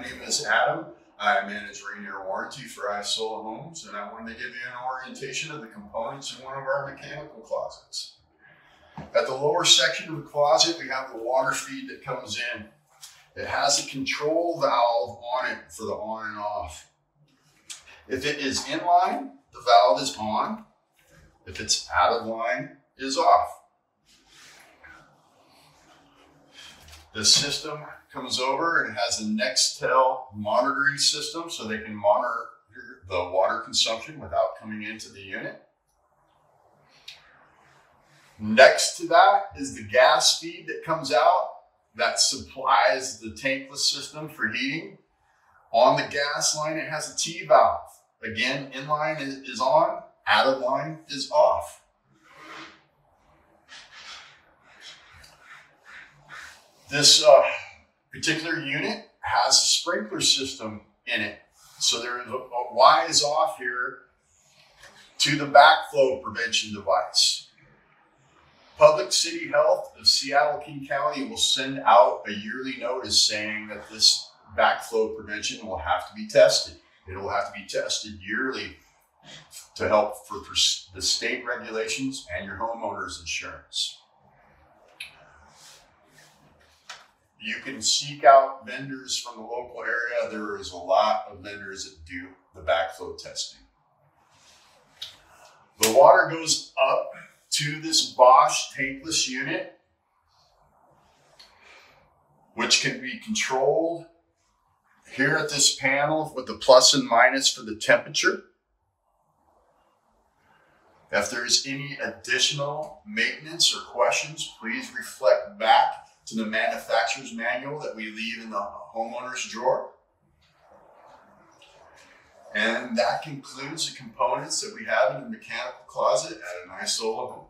name is Adam. I manage Rainier Warranty for Isola homes, and I wanted to give you an orientation of the components in one of our mechanical closets. At the lower section of the closet, we have the water feed that comes in. It has a control valve on it for the on and off. If it is in line, the valve is on. If it's out of line, it is off. The system comes over and has a Nextel monitoring system so they can monitor the water consumption without coming into the unit. Next to that is the gas feed that comes out that supplies the tankless system for heating. On the gas line, it has a T valve. Again, in line is on, out of line is off. This particular unit has a sprinkler system in it. So there is a Y is off here to the backflow prevention device. Public City Health of Seattle King County will send out a yearly notice saying that this backflow prevention will have to be tested. It will have to be tested yearly to help for the state regulations and your homeowner's insurance. You can seek out vendors from the local area. There is a lot of vendors that do the backflow testing. The water goes up to this Bosch tankless unit, which can be controlled here at this panel with the plus and minus for the temperature. If there's any additional maintenance or questions, please reflect back to the manufacturer's manual that we leave in the homeowner's drawer. And that concludes the components that we have in the mechanical closet at an Isola home.